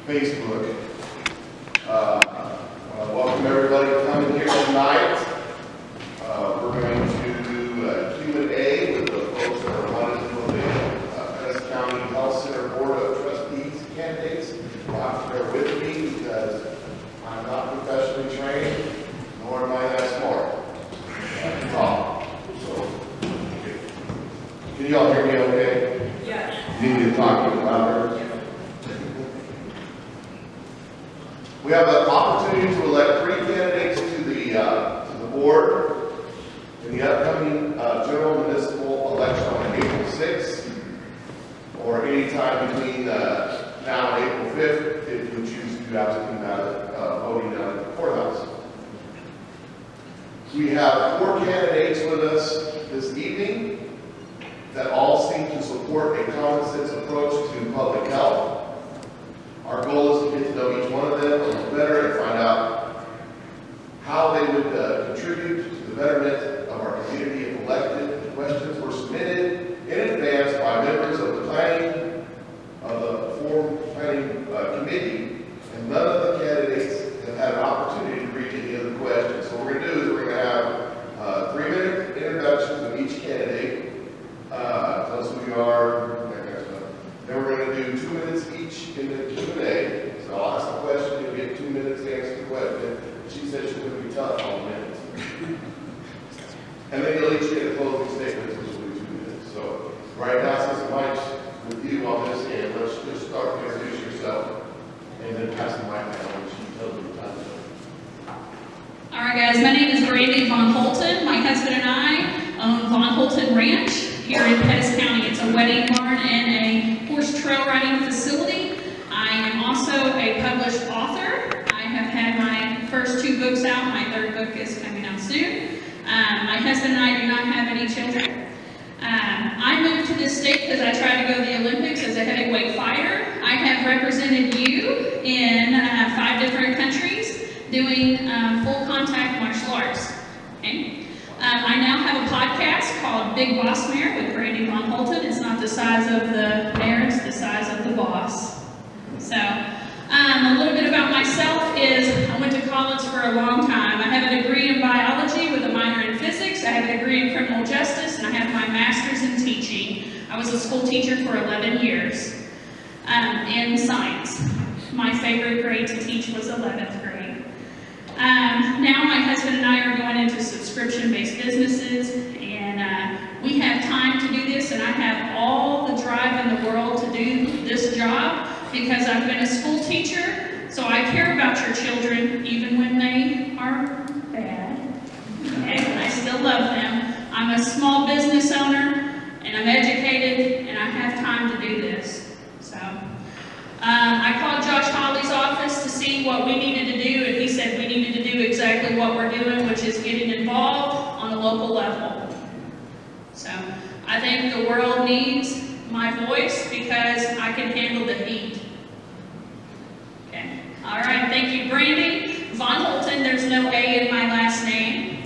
Facebook. Welcome everybody to come in here tonight. We're going to do Q&A with the folks that are running for the Preston County Health Center Board of Trustees candidates. You'll have to bear with me because I'm not professionally trained, nor am I that smart. So, can you all hear me okay? Yes. You need to talk a little louder. We have the opportunity to elect 3 candidates to the board in the upcoming general municipal election on April 6th, or any time between now and April 5th, if you choose to have voting down at the courthouse. We have 4 candidates with us this evening that all seem to support a common sense approach to public health. Our goal is to get to know each one of them a little better and find out how they would contribute to the betterment of our community if elected. The questions were submitted in advance by members of the planning committee, and none of the candidates have had an opportunity to read any of the questions. So what we're going to do is we're going to have 3-minute introductions of each candidate. Tell us who you are. Then we're going to do 2 minutes each in the Q&A. So I'll ask a question, you'll get 2 minutes to answer the question. She said she's going to be tough all minutes. And then you'll each get a closing statement, which will be 2 minutes. So right now, since Mike's with you on this end, let's just start to introduce yourself and then pass the mic down when she tells you the time. All right, guys. My name is Brandy Von Holton. My husband and I own Von Holton Ranch here in Pettis County. It's a wedding barn and a horse trail riding facility. I am also a published author. I have had my first 2 books out. My 3rd book is coming out soon. My husband and I do not have any children. I moved to this state because I tried to go to the Olympics as a heavyweight fighter. I have represented you in 5 different countries doing full contact martial arts. Okay? I now have a podcast called Big Boss Mare with Brandy Von Holton. It's not the size of the mare, it's the size of the boss. So, a little bit about myself is I went to college for a long time. I have a degree in biology with a minor in physics. I have a degree in criminal justice, and I have my master's in teaching. I was a school teacher for 11 years in science. My favorite grade to teach was 11th grade. Now my husband and I are going into subscription-based businesses, and we have time to do this, and I have all the drive in the world to do this job because I've been a school teacher, so I care about your children even when they are bad. Okay? I still love them. I'm a small business owner, and I'm educated, and I have time to do this. So. I called Josh Hawley's office to see what we needed to do, and he said we needed to do exactly what we're doing, which is getting involved on a local level. So I think the world needs my voice because I can handle the heat. Okay. All right. Thank you, Brandy Von Holton. There's no A in my last name.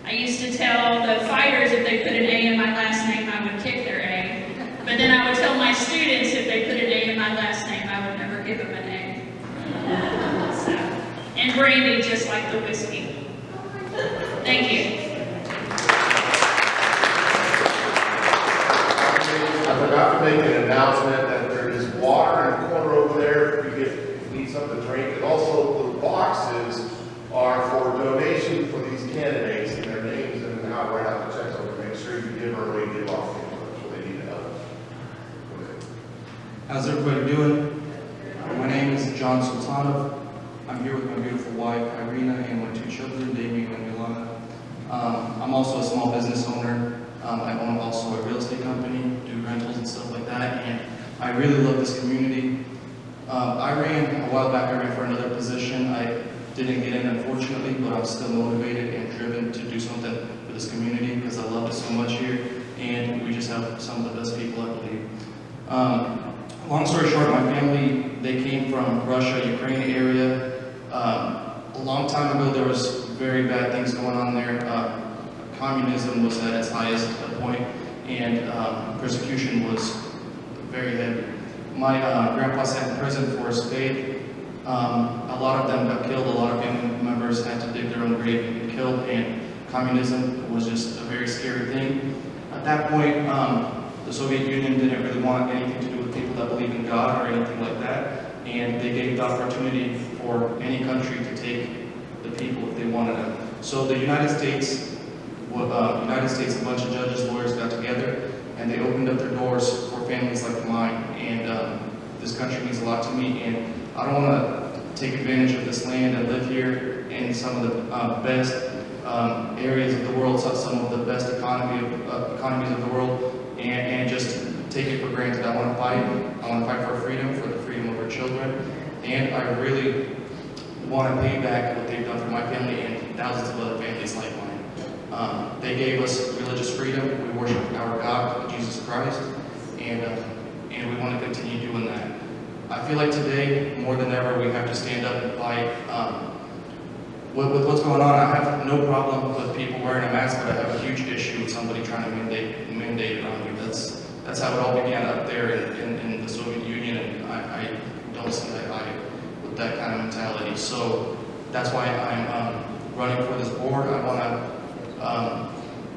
I used to tell the fighters if they put an A in my last name, I would kick their A. But then I would tell my students if they put an A in my last name, I would never give them an A. So, and Brandy, just like the whiskey. Thank you. I forgot to make an announcement that there is water in the corner over there if you need something to drink. And also the boxes are for donation for these candidates and their names and how we're out the checks over. Make sure you give early, give off so they need help. How's everybody doing? My name is John Sultanov. I'm here with my beautiful wife, Irina, and my 2 children, Damien and Milana. I'm also a small business owner. I own also a real estate company, do rentals and stuff like that, and I really love this community. I ran for another position. I didn't get in, unfortunately, but I'm still motivated and driven to do something for this community because I love it so much here, and we just have some of the best people, I believe. Long story short, my family, they came from Russia, Ukraine area. A long time ago, there was very bad things going on there. Communism was at its highest point, and persecution was very heavy. My grandpa sat in prison for his faith, A lot of them got killed, a lot of family members had to dig their own grave and get killed, and communism was just a very scary thing. At that point, the Soviet Union didn't really want anything to do with people that believe in God or anything like that, and they gave the opportunity for any country to take the people if they wanted them. So the United States, a bunch of judges, lawyers got together, and they opened up their doors for families like mine. And this country means a lot to me, and I don't want to take advantage of this land. I live here in some of the best areas of the world, some of the best economies of the world, and just take it for granted. I want to fight. I want to fight for freedom, for the freedom of our children, and I really want to pay back what they've done for my family and thousands of other families like mine. They gave us religious freedom. We worship our God, Jesus Christ, and we want to continue doing that. I feel like today, more than ever, we have to stand up and fight. With what's going on, I have no problem with people wearing a mask, but I have a huge issue with somebody trying to mandate it on you. That's how it all began up there in the Soviet Union, and I don't see eye with that kind of mentality. So that's why I'm running for this board. I want to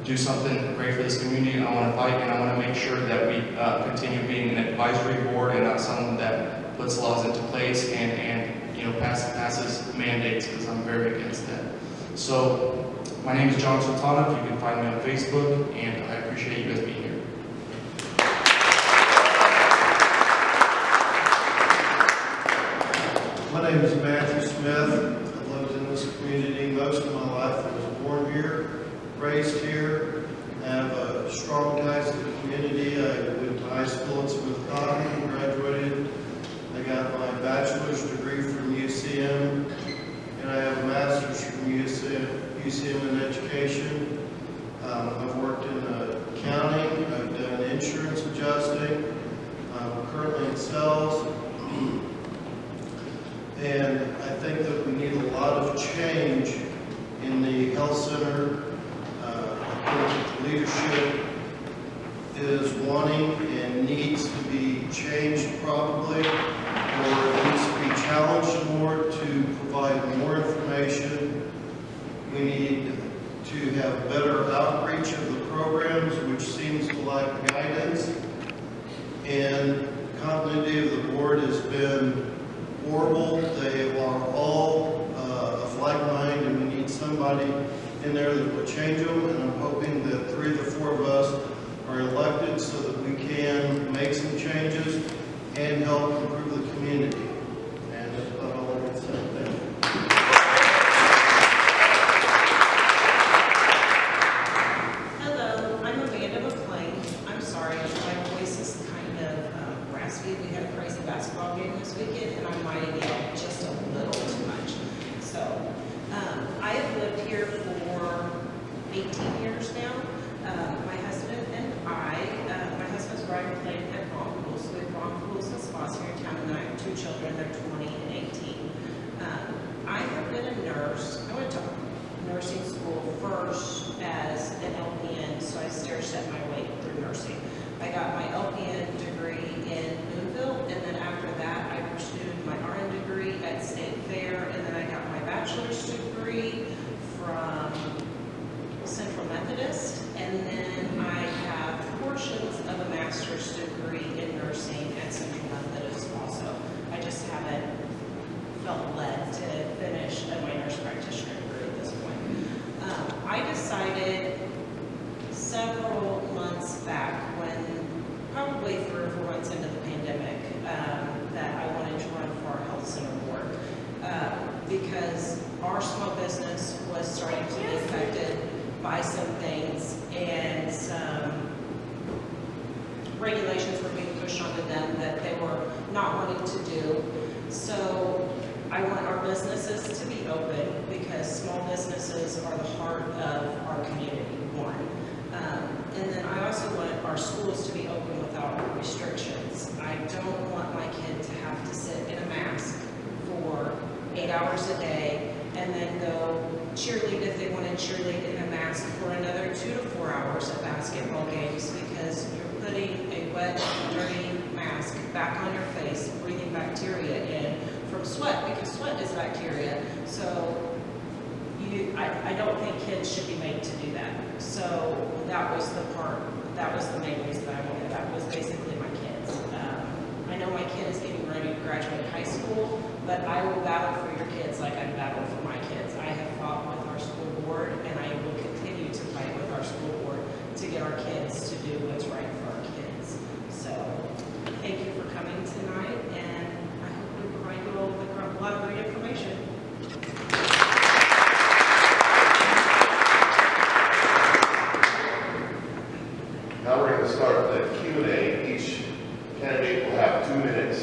do something great for this community. I want to fight, and I want to make sure that we continue being an advisory board and not someone that puts laws into place and passes mandates, because I'm very against that. So my name is John Sultanov. You can find me on Facebook, and I appreciate you guys being here. My name is Matthew Smith. I've lived in this community most of my life. I was born here, raised here. I have strong ties to the community. I went to high school at Smith Cotton, graduated. I got my bachelor's degree from UCM, and I have a master's from UCM in education. I've worked in accounting. I've done insurance adjusting. I'm currently in sales. And I think that we need a lot of change in the health center. I think the leadership is wanting and needs to be changed probably, or it needs to be challenged more to provide more information. We need to have better outreach of the programs, which seems to lack guidance. And continuity of the board has been horrible. They are all of like mind, and we need somebody in there that will change them. And I'm hoping that 3 of the 4 of us are elected so that we can make some changes and help improve the community. And that's about all I can say. Thank you. Hello, I'm Amanda McClain. I'm sorry, my voice is kind of raspy. We had a crazy basketball game this weekend, and I might have yelled just a little too much. So, I have lived here for 18 years now. My husband and my husband's Brian played at Ron Pools. We have Ron Pools and spas here in town, and then I have 2 children. They're 20 and 18. I have been a nurse. I went to nursing school first as an LPN, so I stair-stepped my way through nursing. I got my LPN degree in Boonville, and then after that, I pursued my RN degree at State Fair, and then I got my bachelor's degree from Central Methodist, and then I have portions of a master's degree in nursing at Central Methodist also. I just haven't felt led to finish my nurse practitioner degree at this point. I decided several months back, when probably 3 or 4 months into the pandemic, that I wanted to run for our health center board because our small business was starting to be affected by some things, and some regulations were being pushed onto them that they were not wanting to do. So I want our businesses to be open, because small businesses are the heart of our community, one. And then I also want our schools to be open without restrictions. I don't want my kid to have to sit in a mask for 8 hours a day and then go cheerlead if they want to cheerlead in a mask for another 2 to 4 hours at basketball games, because you're putting a wet, dirty mask back on your face, breathing bacteria in from sweat, because sweat is bacteria. So I don't think kids should be made to do that. So that was the main reason that I wanted that, was basically my kids. I know my kid is getting ready to graduate high school, but I will battle for your kids like I battled for my kids. I have fought with our school board, and I will continue to fight with our school board to get our kids to do what's right for our kids. So thank you for coming tonight, and I hope we provide you all with a lot of great information. Now we're going to start the Q&A. Each candidate will have 2 minutes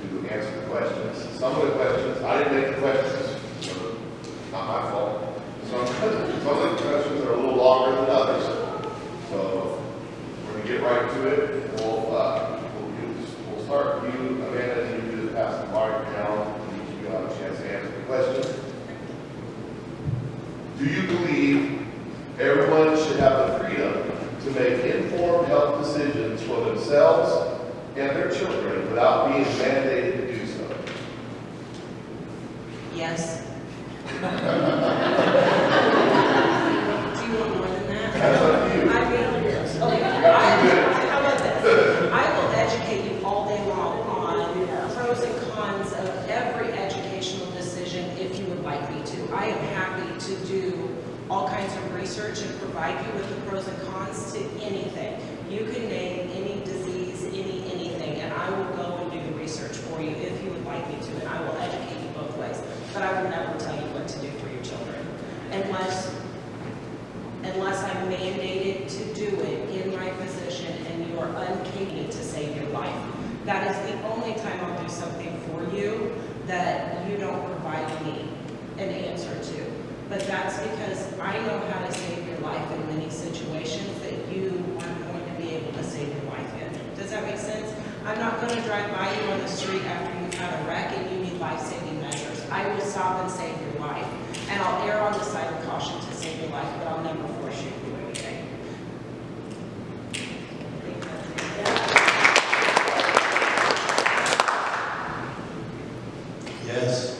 to answer the questions. Some of the questions, I didn't make the questions, so not my fault. Some of the questions are a little longer than others. So we're going to get right to it. We'll start with you, Amanda, and you just pass the mic down. You have a chance to answer the question. Do you believe everyone should have the freedom to make informed health decisions for themselves and their children without being mandated to do so? Yes. Do you want more than that? That's up to you. I mean, okay, how about this? I will educate you all day long on pros and cons of every educational decision if you would like me to. I am happy to do all kinds of research and provide you with the pros and cons to anything. You can name any disease, anything, and I will go and do the research for you if you would like me to, and I will educate you both ways. But I will never tell you what to do for your children, unless I'm mandated to do it in my position and you are uncapable to save your life. That is the only time I'll do something for you that you don't provide me an answer to. But that's because I know how to save your life in many situations that you aren't going to be able to save your life in. Does that make sense? I'm not going to drive by you on the street after you've had a wreck and you need life-saving measures. I will stop and save your life. And I'll err on the side of caution to save your life, but I'll never force you to do anything. Yes.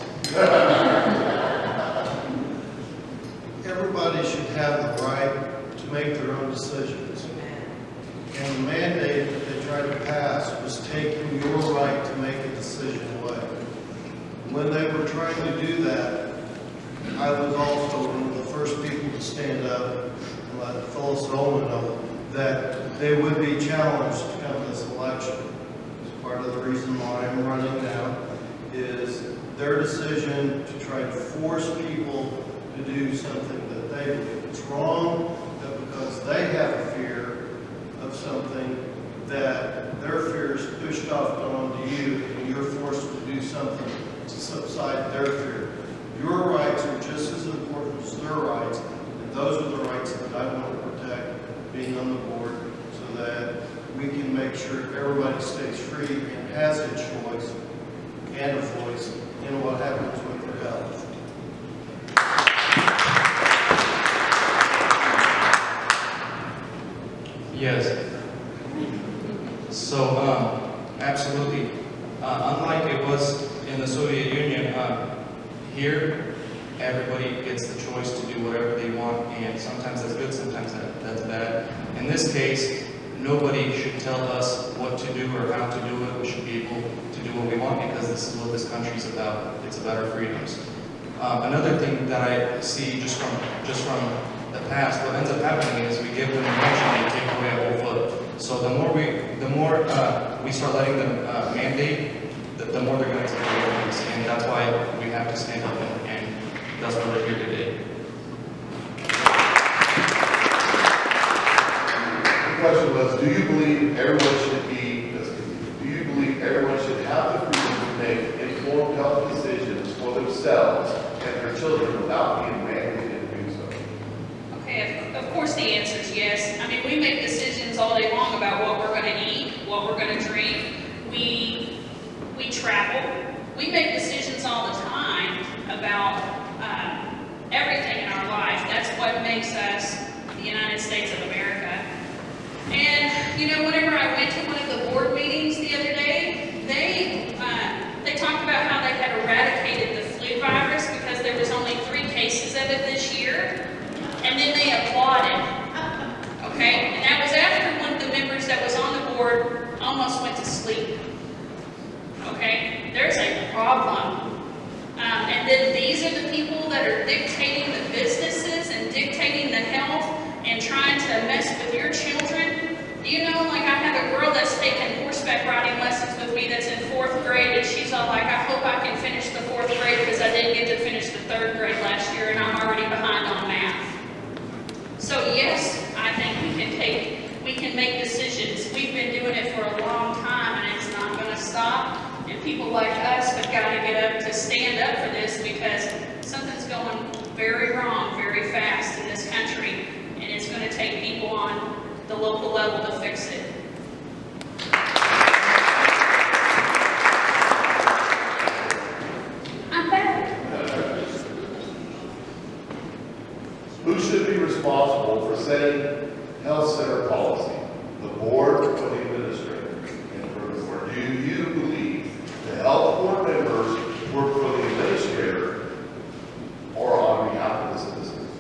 Everybody should have the right to make their own decisions. And the mandate that they tried to pass was taking your right to make a decision away. When they were trying to do that, I was also one of the first people to stand up and let Phyllis Nolan know that they would be challenged to come to this election. Part of the reason why I'm running now is their decision to try to force people to do something that they believe is wrong, that because they have a fear of something, that their fear is pushed off onto you, and you're forced to do something to subside their fear. Your rights are just as important as their rights, and those are the rights that I want to protect being on the board, so that we can make sure everybody stays free and has a choice and a voice in what happens with their health. Yes. So, absolutely. Unlike it was in the Soviet Union, here everybody gets the choice to do whatever they want, and sometimes that's good, sometimes that's bad. In this case, nobody should tell us what to do or how to do it. We should be able to do what we want, because this is what this country is about. It's about our freedoms. Another thing that I see just from the past, what ends up happening is we give them an injection and they take away a whole foot. So the more we start letting them mandate, the more they're going to take away from us, and that's why we have to stand up, and that's why we're here today. The question was, do you believe everyone should have the freedom to make informed health decisions for themselves and their children without being mandated to do so? Okay, of course the answer is yes. I mean, we make decisions all day long about what we're going to eat, what we're going to drink. We travel. We make decisions all the time about everything in our life. That's what makes us the United States of America. And, you know, whenever I went to one of the board meetings the other day, they talked about how chair, and then they applauded. Okay? And that was after one of the members that was on the board almost went to sleep. Okay? There's a problem. And then these are the people that are dictating the businesses and dictating the health and trying to mess with your children. You know, like I have a girl that's taking horseback riding lessons with me that's in 4th grade, and she's all like, I hope I can finish the 4th grade because I didn't get to finish the 3rd grade last year and I'm already behind on math. So yes, I think we can make decisions. We've been doing it for a long time and it's not going to stop. And people like us have got to get up to stand up for this because something's going very wrong very fast in this country, and it's going to take people on the local level to fix it. I'm back. Who should be responsible for setting health center policy? The board or the administrator? And furthermore, do you believe the health board members work for the administrator or on behalf of the citizens?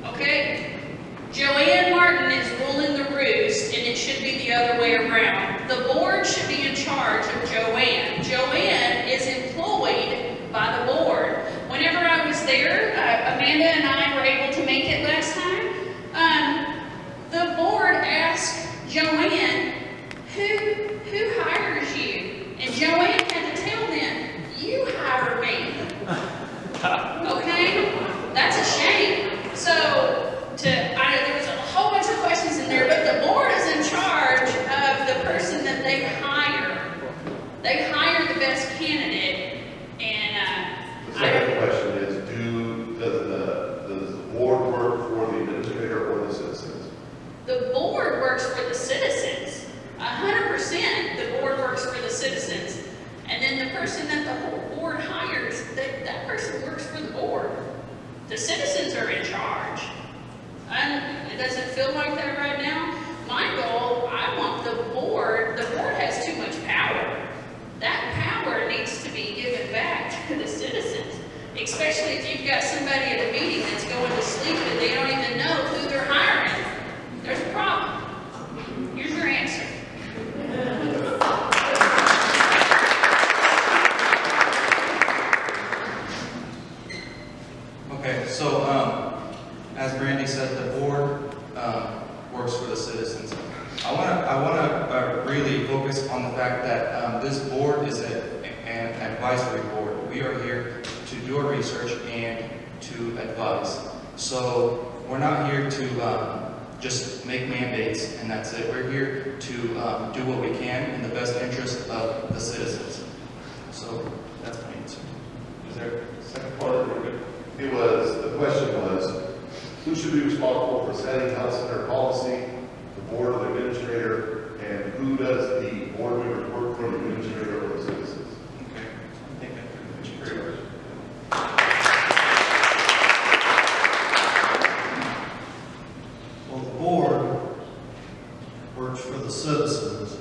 Okay? Joanne Martin is ruling the roost, and it should be the other way around. The board should be in charge of Joanne. Joanne is employed by the board. Whenever I was there, Amanda and I were able to make it last time. The board asked Joanne, who hires you? And Joanne had to tell them, you hire me. Okay? That's a shame. So, I know there was a whole bunch of questions in there, but the board is in charge of the person that they hire. They hire the best candidate, and The second question is, does the board work for the administrator or the citizens? the board works for the citizens. 100% the board works for the citizens. And then the person that the whole board hires, that person works for the board. The citizens are in charge. And it doesn't feel like that right now. My goal, I want the board has too much power. That power needs to be given back to the citizens. Especially if you've got somebody at a meeting that's going to sleep and they don't even know who they're hiring. There's a problem. Here's your answer. Okay, so as Brandy said, the board works for the citizens. I want to really focus on the fact that this board is an advisory board. We are here to do our research and to advise. So we're not here to just make mandates and that's it. We're here to do what we can in the best interest of the citizens. So that's my answer. Is there a second part of it? The question was, who should be responsible for setting health center policy? The board or the administrator? And who does the board members work for, the administrator or the citizens? Okay, I think that pretty much. Well, the board works for the citizens,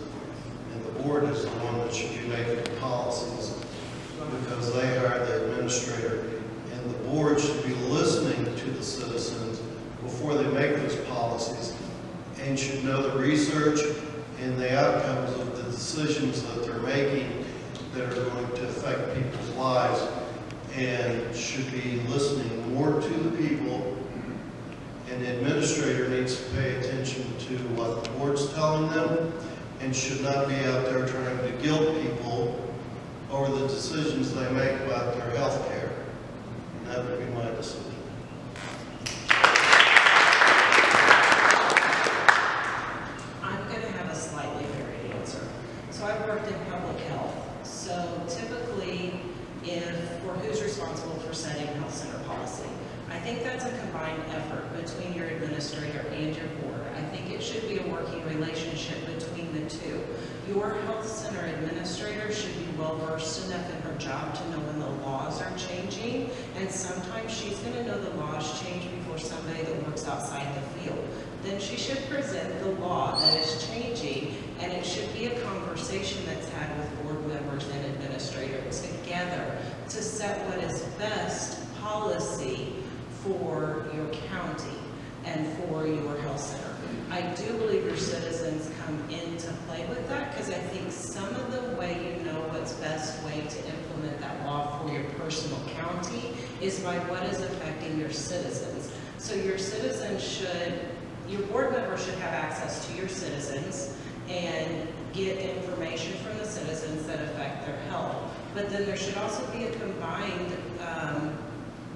and the board is the one that should be making the policies because they hire the administrator, and the board should be listening to the citizens before they make those policies and should know the research and the outcomes of the decisions that they're making that are going to affect people's lives, and should be listening more to the people. And the administrator needs to pay attention to what the board's telling them and should not be out there trying to guilt people over the decisions they make about their health care. And that would be my decision. I'm going to have a slightly varied answer. So I've worked in public health. So typically, for who's responsible for setting health center policy, I think that's a combined effort between your administrator and your board. I think it should be a working relationship between the two. Your health center administrator should be well versed enough in her job to know when the laws are changing, and sometimes she's going to know the laws change before somebody that works outside the field. Then she should present the law that is changing, and it should be a conversation that's had with board members and administrators together to set what is best policy for your county and for your health center. I do believe your citizens come into play with that, because I think some of the way you know what's best way to implement that law for your personal county is by what is affecting your citizens. So your citizens your board members should have access to your citizens and get information from the citizens that affect their health. But then there should also be a combined,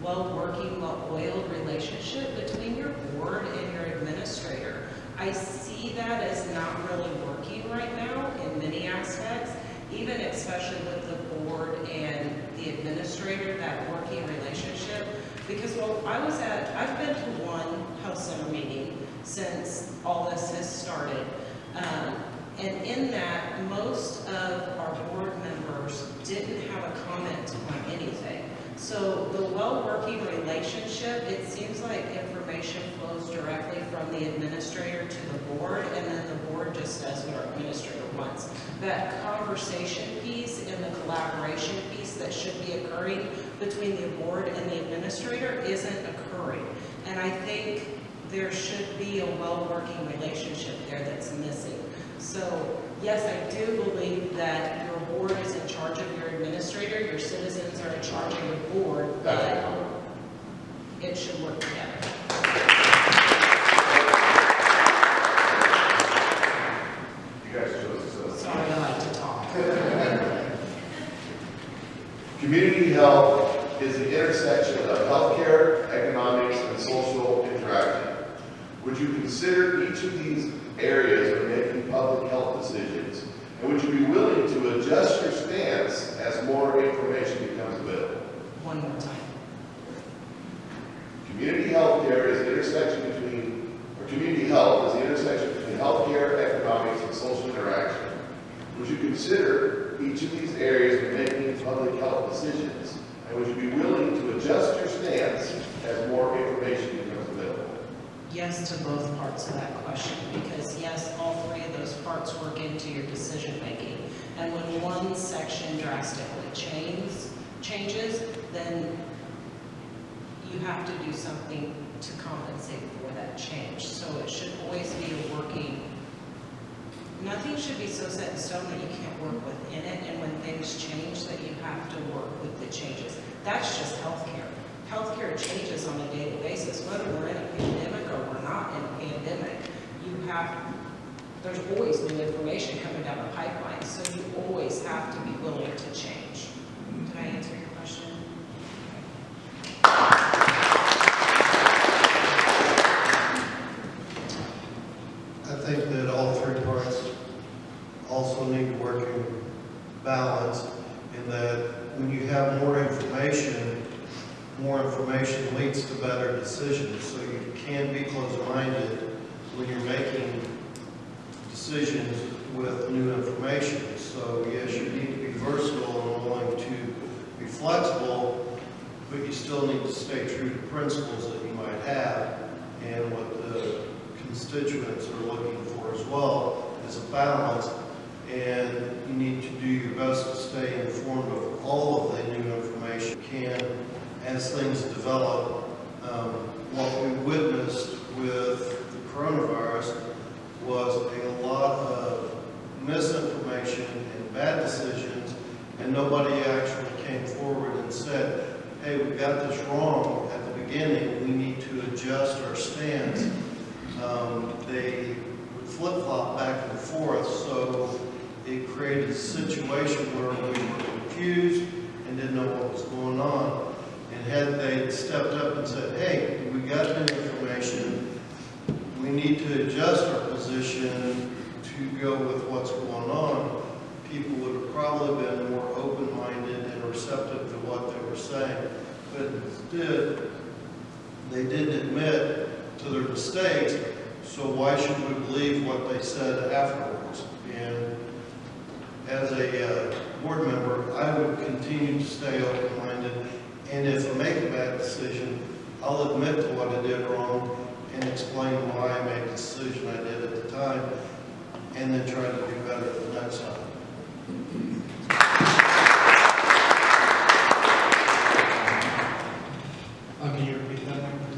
well-working, well-oiled relationship between your board and your administrator. I see that as not really working right now in many aspects, even especially with the board and the administrator, that working relationship. Because I've been to one health center meeting since all this has started. And in that, most of our board members didn't have a comment on anything. So the well-working relationship, it seems like information flows directly from the administrator to the board, and then the board just does what our administrator wants. That conversation piece and the collaboration piece that should be occurring between the board and the administrator isn't occurring. And I think there should be a well-working relationship there that's missing. So, yes, I do believe that your board is in charge of your administrator, your citizens are in charge of your board, but it should work together. You guys chose this. Sorry, I like to talk. Community health is the intersection of healthcare, economics, and social interaction. Would you consider each of these areas when making public health decisions? And would you be willing to adjust your stance as more information becomes available? One more time. Community healthcare is the intersection community health is the intersection between healthcare, economics, and social interaction. Would you consider each of these areas when making public health decisions? And would you be willing to adjust your stance as more information becomes available? Yes to both parts of that question, because yes, all three of those parts work into your decision making. And when one section drastically changes, then you have to do something to compensate for that change. So it should always be a working, nothing should be so set in stone that you can't work within it, and when things change that you have to work with the changes. That's just healthcare. Healthcare changes on a daily basis, whether we're in a pandemic or we're not in a pandemic. There's always new information coming down the pipeline, so you always have to be willing to change. Did I answer your question? I think that all three parts also need to work in balance, in that when you have more information leads to better decisions. So you can't be closed-minded when you're making decisions with new information. So yes, you need to be versatile and willing to be flexible, but you still need to stay true to principles that you might have, and what the constituents are looking for as well is a balance. And you need to do your best to stay informed of all of the new information you can as things develop. What we witnessed with the coronavirus was a lot of misinformation and bad decisions, and nobody actually came forward and said, hey, we got this wrong at the beginning, we need to adjust our stance. They would flip-flop back and forth, so it created a situation where we were confused and didn't know what was going on. And had they stepped up and said, hey, we got new information, we need to adjust our position to go with what's going on, people would have probably been more open-minded and receptive to what they were saying. But instead, they didn't admit to their mistakes, so why should we believe what they said afterwards? And as a board member, I would continue to stay open-minded, and if I make a bad decision, I'll admit to what I did wrong and explain why I made the decision I did at the time, and then try to do better the next time. Can you repeat that?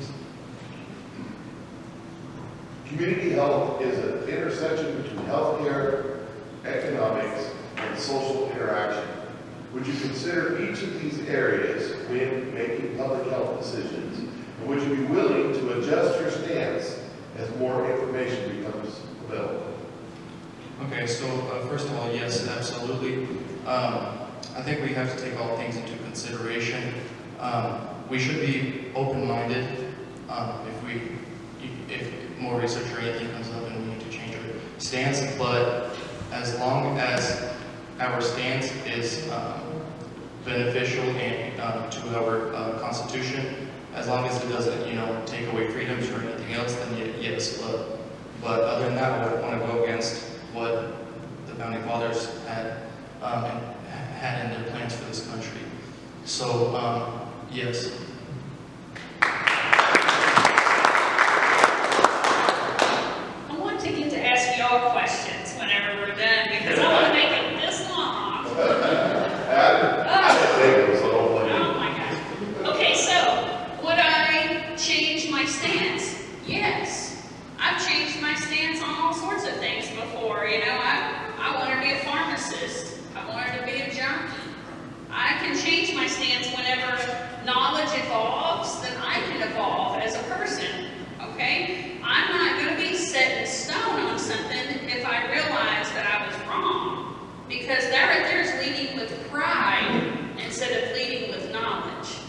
healthcare, economics, and social interaction. Would you consider each of these areas when making public health decisions? And would you be willing to adjust your stance as more information becomes available? Okay, so first of all, yes, absolutely. I think we have to take all things into consideration. We should be open-minded if more research or anything comes up and we need to change our stance, but as long as our stance is beneficial and to our Constitution, as long as it doesn't, take away freedoms or anything else, then yes. But other than that, I wouldn't want to go against what the Founding Fathers had in their plans for this country. So, yes. I want to get to ask y'all questions whenever we're done, because I want to make it this long. Oh my gosh. Okay, so, would I change my stance? Yes. I've changed my stance on all sorts of things before. I wanted to be a pharmacist. I wanted to be a junkie. I can change my stance whenever knowledge evolves, then I can evolve as a person, okay? I'm not going to be set in stone on something if I realize that I was wrong, because that right there is leading with pride instead of leading with knowledge,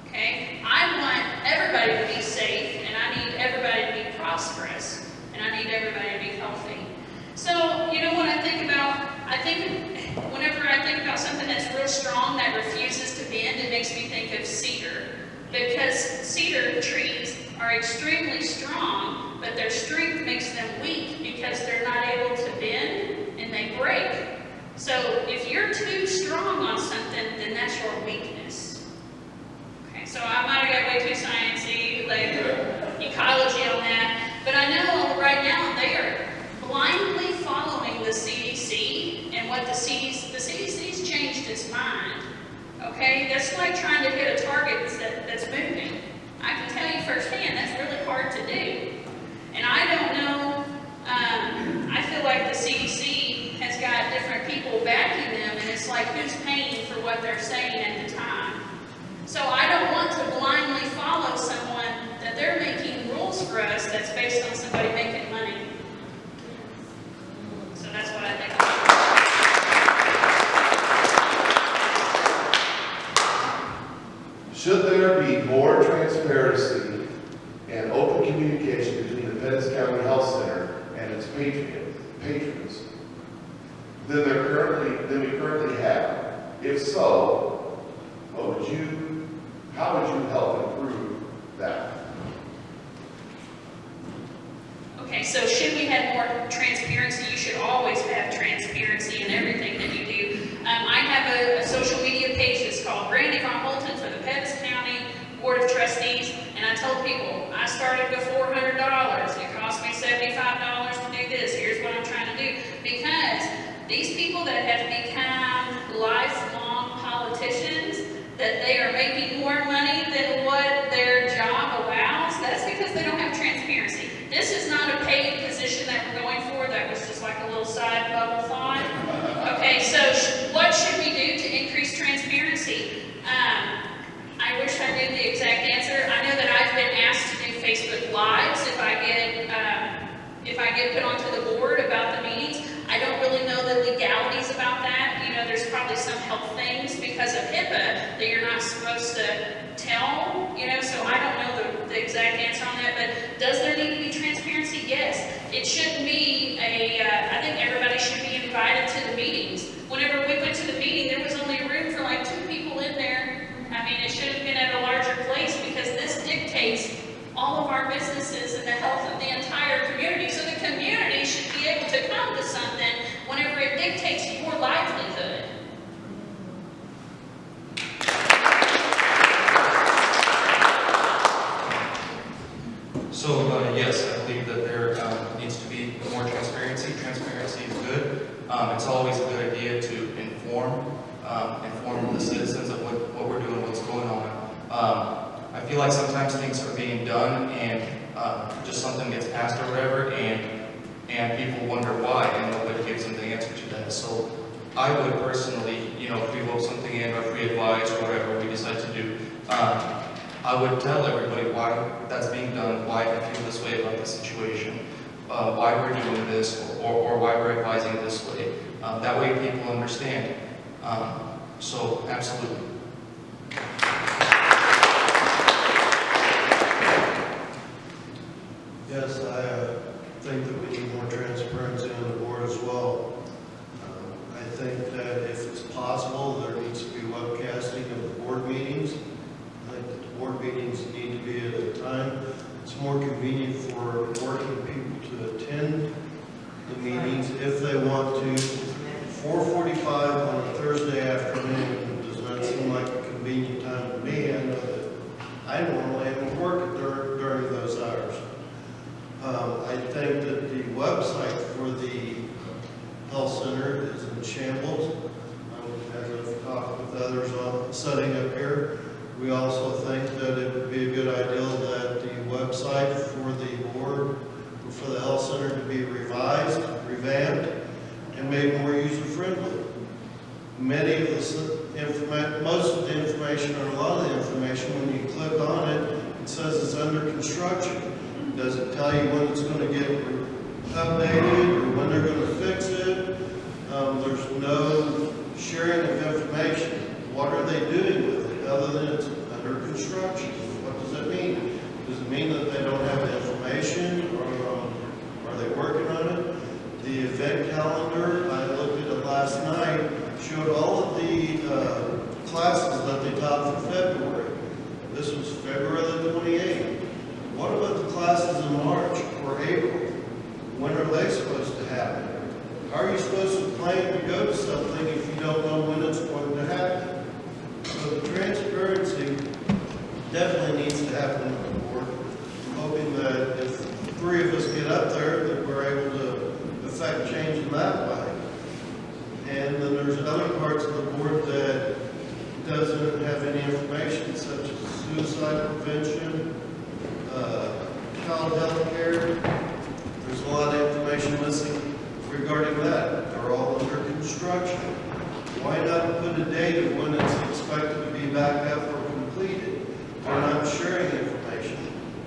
okay? I want everybody to be safe, and I need everybody to be prosperous, and I need everybody to be healthy. So, what I think whenever I think about something that's real strong that refuses to bend, it makes me think of cedar. Because cedar trees are extremely strong, but their strength makes them weak because they're not able to bend and they break. So if you're too strong on something, then that's your weakness. Okay, so I might have got way too sciencey, like ecology on that, but I know right now they are blindly following the CDC and what the CDC's changed its mind. Okay, that's like trying to hit a target that's moving. I can tell you firsthand, that's really hard to do. And I don't know, I feel like the CDC has got different people backing them, and it's like who's paying for what they're saying at the time. So I don't want to blindly follow someone that they're making rules for us that's based on somebody making money. So that's what I think about. Should there be more transparency and open communication between the Pettis County Health Center and its patrons than we currently have? If so, how would you help improve that? Okay, so should we have more transparency? You should always have transparency in everything that you do. I have a social media page that's called Brandy Von Holton for the Pettis County Board of Trustees, and I told people I started with $400. It cost me $75 to do this. Here's what I'm trying to do. Because these people that have become lifelong politicians, that they are making more money than what their job allows, that's because they don't have transparency. This is not a paid position that we're going for. That was just like a little side bubble thought. Okay, so what should we do to increase transparency? I wish I knew the exact answer. I know that I've been asked to do Facebook Lives if I get put onto the board about the meetings. I don't really know the legalities about that. There's probably some health things because of HIPAA that you're not supposed to tell, so I don't know the exact answer on that, but does there need to be transparency? Yes. It shouldn't be I think everybody should be invited to the meetings. Whenever we went to the meeting, there was only room for like 2 people in there. I mean, it should have been at a larger place because this dictates all of our businesses and the health of the entire community. So the community should be able to come to something whenever it dictates your livelihood. So, yes, I believe that there needs to be more transparency. Transparency is good. It's always a good idea to inform the citizens of what we're doing, what's going on. I feel like sometimes things are being done and just something gets passed or whatever, and and people wonder why, and nobody gives them the answer to that. So I would personally, if we vote something in, or if we advise, or whatever we decide to do, I would tell everybody why that's being done, why I feel this way about the situation, why we're doing this, or why we're advising this way. That way people understand. So, absolutely. Yes, I think that we need more transparency on the board as well. I think that if it's possible, there needs to be webcasting of the board meetings. I think that the board meetings need to be at a time it's more convenient for working people to attend the meetings if they want to. 4:45 on a Thursday afternoon does not seem like a convenient time to me. I know that I normally am at work during those hours. I think that the website for the health center is in shambles. As I've talked with others on setting up here, we also think that it would be a good idea that the website for the board, for the health center to be revised, revamped, and made more user-friendly. Many of the most of the information, or a lot of the information, when you click on it, it says it's under construction. It doesn't tell you when it's going to get updated or when they're going to fix it. There's no sharing of information. What are they doing with it other than it's under construction? What does it mean? Does it mean that they don't have the information, or are they working on it? The event calendar, I looked at it last night, showed all of the classes that they taught for February. This was February the 28th. What about the classes in March or April? When are they supposed to happen? How are you supposed to plan to go to something if you don't know when it's going to happen? So the transparency definitely needs to happen on the board. I'm hoping that if 3 of us get up there, that we're able to affect change in that way. And then there's other parts of the board that doesn't have any information, such as suicide prevention, child health care. There's a lot of information missing regarding that. They're all under construction. Why not put a date of when it's expected to be back up or completed? They're not sharing information.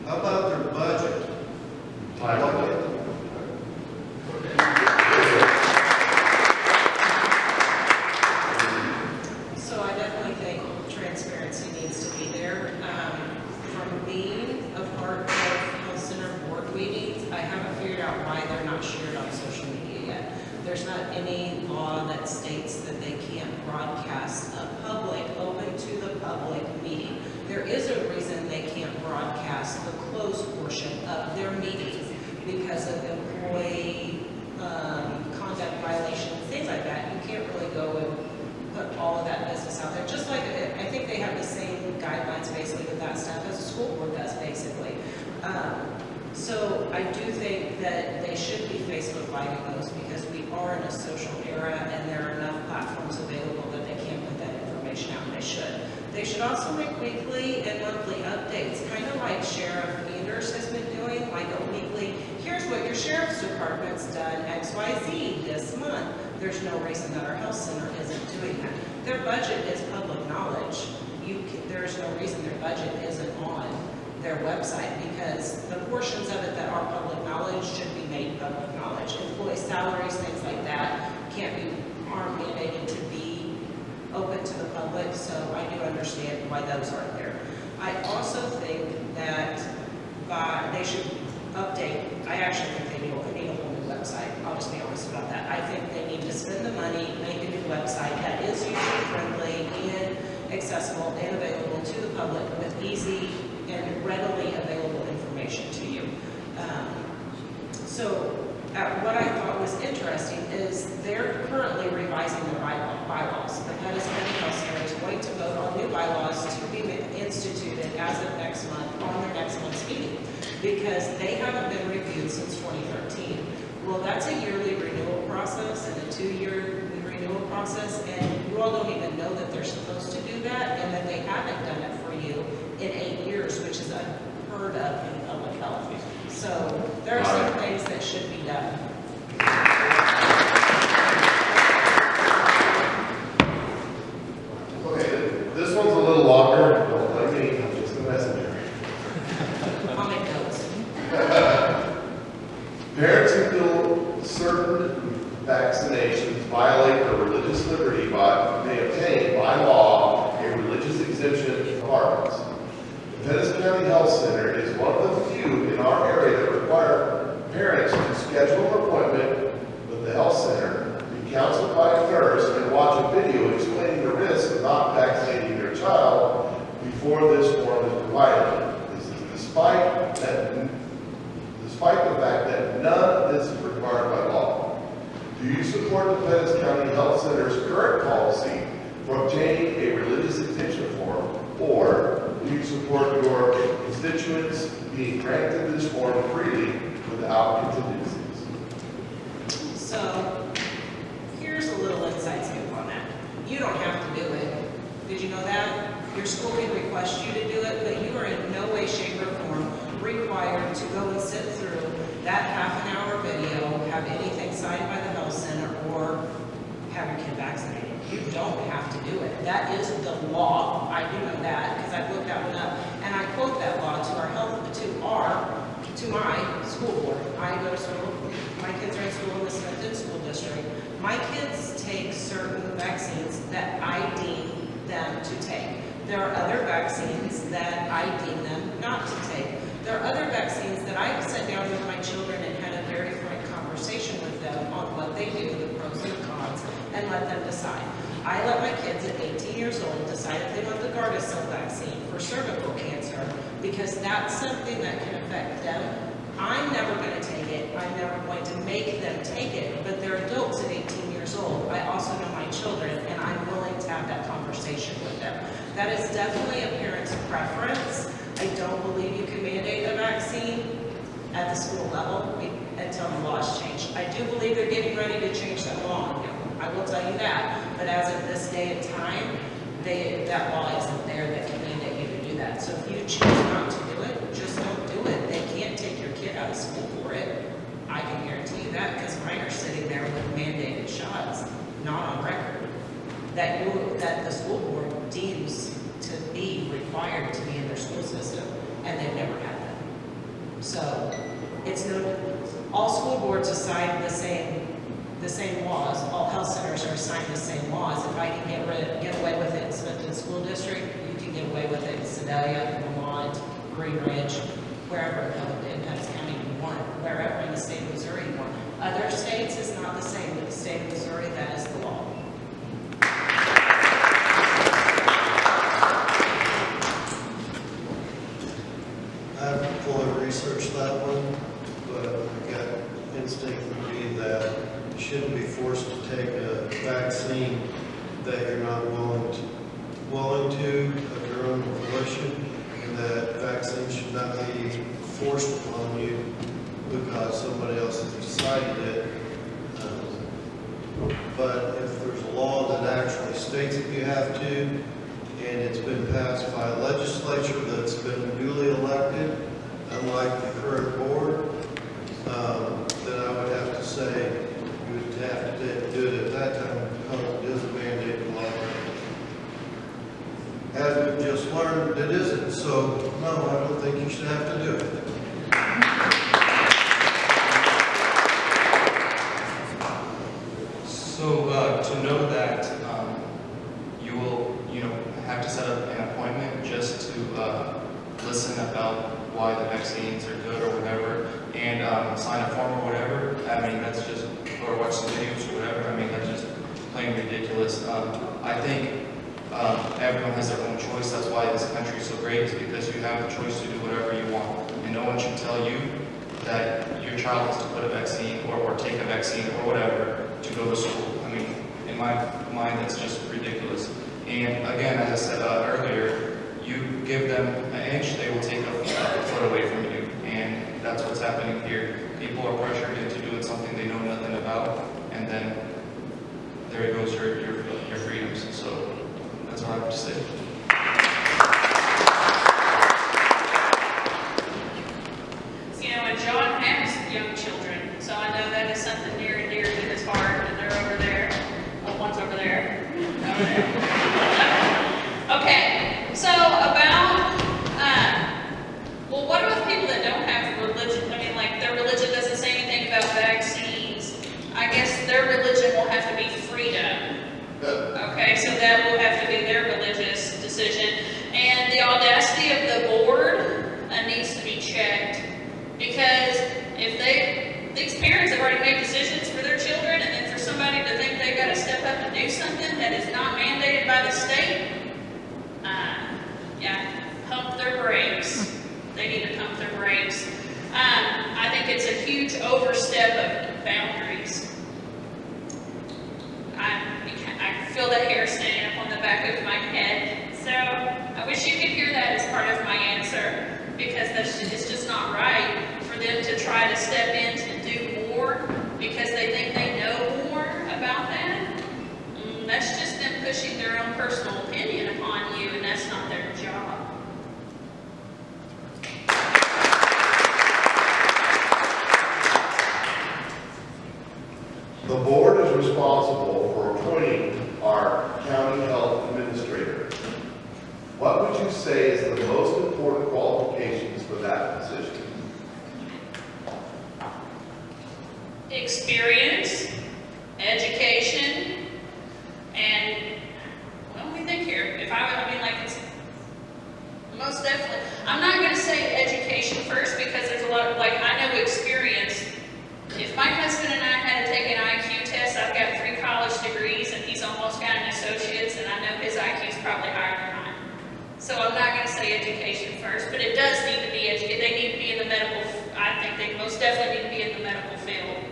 How about their budget? So I definitely think transparency needs to be there. From being a part of health center board meetings, I haven't figured out why they're not shared on social media yet. There's not any law that states that they can't broadcast a public, open to the public meeting. There is a reason they can't broadcast the closed portion of their meetings because of employee conduct violations, things like that. You can't really go and put all of that business out there. Just like, I think they have the same guidelines basically with that stuff as a school board does basically. So I do think that they should be Facebook Living those because we are in a social era and there are enough platforms available that they can't put that information out, and they should. They should also make weekly and monthly updates, kind of like Sheriff Anders has been doing, like a weekly, here's what your sheriff's department's done, XYZ this month. There's no reason that our health center isn't doing that. Their budget is public knowledge. There's no reason their budget isn't on their website because the portions of it that are public knowledge should be made public knowledge. Employee salaries, things like that, aren't mandated to be open to the public, so I do understand why those aren't there. I also think that they should update. I actually think they need a whole new website. I'll just be honest about that. I think they need to spend the money, make a new website that is user-friendly and accessible and available to the public with easy and readily available information to you. What I thought was interesting is they're currently revising their bylaws. The Pettis County Health Center is going to vote on new bylaws to be instituted as of next month on their next month's meeting because they haven't been reviewed since 2013. Well, that's a yearly renewal process and a 2-year renewal process, and you all don't even know that they're supposed to do that and that they haven't done it for you in 8 years, which is unheard of in public health. So there are some things that should be done. Okay, this one's a little longer. Don't let me, I'm just a messenger. I'll make notes. Parents who feel certain vaccinations violate their religious liberty may obtain by law a religious exemption in departments. The Pettis County Health Center is one of the few in our area that require parents to schedule an appointment with the health center, be counseled by a nurse, and watch a video explaining the risks of not vaccinating their child before this form is provided. This is despite the fact that none of this is required by law. Do you support the Pettis County Health Center's current policy for obtaining a religious exemption form, or do you support your constituents being granted this form freely without contingencies? So here's a little inside scoop on that. You don't have to do it. Did you know that? Your school can request you to do it, but you are in no way, shape, or form required to go and sit through that half-an-hour video, have anything signed by the health center, or have your kid vaccinated. You don't have to do it. That is the law. I do know that because I've looked that one up, and I quote that law to my school board. I go to school. My kids are in school in the Smithton School District. My kids take certain vaccines that I deem them to take. There are other vaccines that I deem them not to take. There are other vaccines that I've sat down with my children and had a very frank conversation with them on what they do, the pros and cons, and let them decide. I let my kids at 18 years old decide if they want the Gardasil vaccine for cervical cancer, because that's something that can affect them. I'm never going to take it. I'm never going to make them take it, but they're adults at 18 years old. I also know my children, and I'm willing to have that conversation with them. That is definitely a parent's preference. I don't believe you can mandate a vaccine at the school level until the laws change. I do believe they're getting ready to change that law. I will tell you that. But as of this day and time, that law isn't there that can mandate you to do that. So if you choose not to do it, just don't do it. They can't take your kid out of school for it. I can guarantee you that, because mine are sitting there with mandated shots, not on record, that the school board deems to be required to be in their school system, and they've never had them. So all school boards assign the same laws. All health centers are assigned the same laws. If I can get away with it in Smithton School District, you can get away with it in Sedalia, Vermont, Green Ridge, wherever in Pettis County you want, wherever in the state of Missouri you want. Other states is not the same, but the state of Missouri, that is the law. I haven't fully researched that one, but my gut instinct would be that you shouldn't be forced to take a vaccine that you're not willing to of your own volition, and that vaccine should not be forced upon you because somebody else has decided it. But if there's a law that actually states that you have to, and it's been passed by a legislature that's been duly elected, unlike the current board, then I would have to say you would have to do it at that time because it is a mandated law. As we've just learned, it isn't, so no, I don't think you should have to do it. So to know that you will, have to set up an appointment just to listen about why the vaccines are good or whatever, and sign a form or whatever. I mean, that's just, or watch some videos or whatever. I mean, that's just plain ridiculous. I think everyone has their own choice. That's why this country is so great, is because you have the choice to do whatever you want, and no one should tell you that your child has to put a vaccine or take a vaccine or whatever to go to school. I mean, in my mind, that's just ridiculous. And again, as I said earlier, you give them an inch, they will take a foot away from you. And that's what's happening here. People are pressured into doing something they know nothing about, and then there goes your freedoms. So that's what I have to say. A job Okay, so about, well, what about people that don't have religion? I mean, like, their religion doesn't say anything about vaccines. I guess their religion will have to be freedom. Okay, so that will have to be their religious decision. And the audacity of the board needs to be checked. Because if these parents have already made decisions for their children, and then for somebody to think they've got to step up and do something that is not mandated by the state, yeah, pump their brakes. They need to pump their brakes. I think it's a huge overstep of boundaries. I feel the hair standing up on the back of my head. So I wish you could hear that as part of my answer, because it's just not right for them to try to step in to do more because they think they know more about that. That's just them pushing their own personal opinion upon you, and that's not their job. The board is responsible for appointing our county health administrator. What would you say is the most important qualifications for that position? Experience, education, and well, let me think here. If I mean, like, it's most definitely. I'm not going to say education first because there's a lot of, like, I know experience. If my husband and I had to take an IQ test, I've got 3 college degrees and he's almost got an associate's, and I know his IQ is probably higher than mine. So I'm not going to say education first, but it does need to be educated. They need to be in the medical, I think they most definitely need to be in the medical field.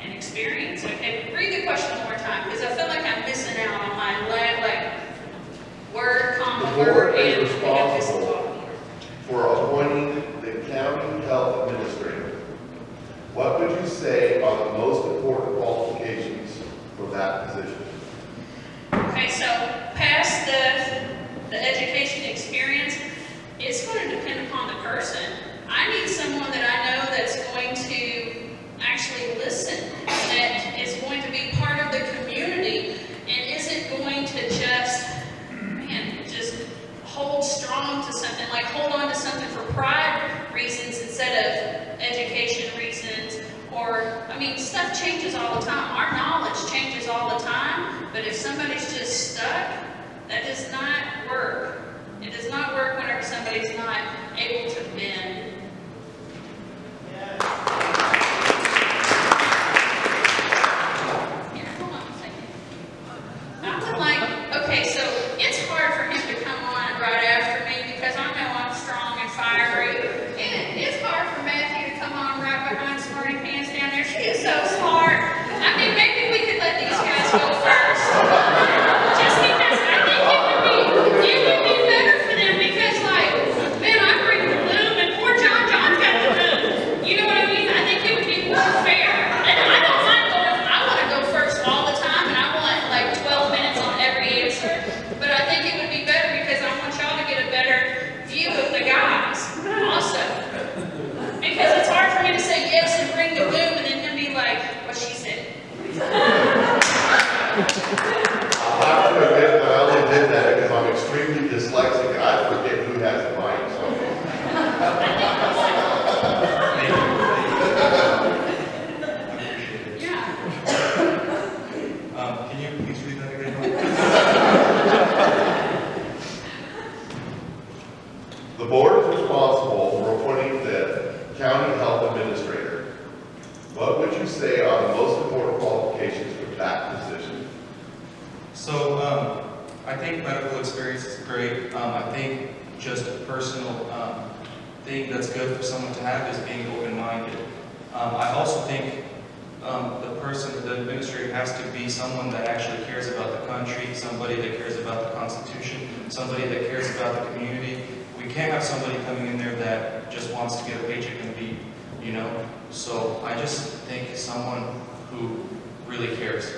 And experience. Okay, read the question one more time, because I feel like I'm missing out on my word, comma, The board word, is and responsible for appointing the county health administrator. What would you say are the most important qualifications for that position? Okay, so past the education experience, it's going to depend upon the person. I need someone that I know that's going to actually listen, that is going to be part of the community, and isn't going to just hold strong to something, like hold on to something for pride reasons instead of education reasons. Or, I mean, stuff changes all the time. Our knowledge changes all the time, but if somebody's just stuck, that does not work. It does not work whenever somebody's not able to bend. Here, hold on a second. I would like, okay, so it's hard for him to come on right after me because I know I'm strong and fiery. And it's hard for Matthew to come on right behind Smarty Pants down there. She is so smart. I mean, maybe we could let these guys go first. Just because I think it would be better for them because, like, man, I bring the boom and poor John's got the boom. You know what I mean? I think it would be more fair. And I don't mind going, I want to go first all the time, and I want like 12 minutes on every answer. But I think it would be better because I want y'all to get a better view of the guys also. Because it's hard for me to say yes and bring the boom and then him be like, what she said. I'll have to admit that I only did that because I'm extremely dyslexic and I forget who has the mic, so. Yeah. Can you please read that again? The board is responsible for appointing the county health administrator. What would you say are the most important qualifications for that position? So, I think medical experience is great. I think just a personal thing that's good for someone to have is being open-minded. I also think the administrator has to be someone that actually cares about the country, somebody that cares about the Constitution, somebody that cares about the community. We can't have somebody coming in there that just wants to get a paycheck and leave, you know? So I just think someone who really cares.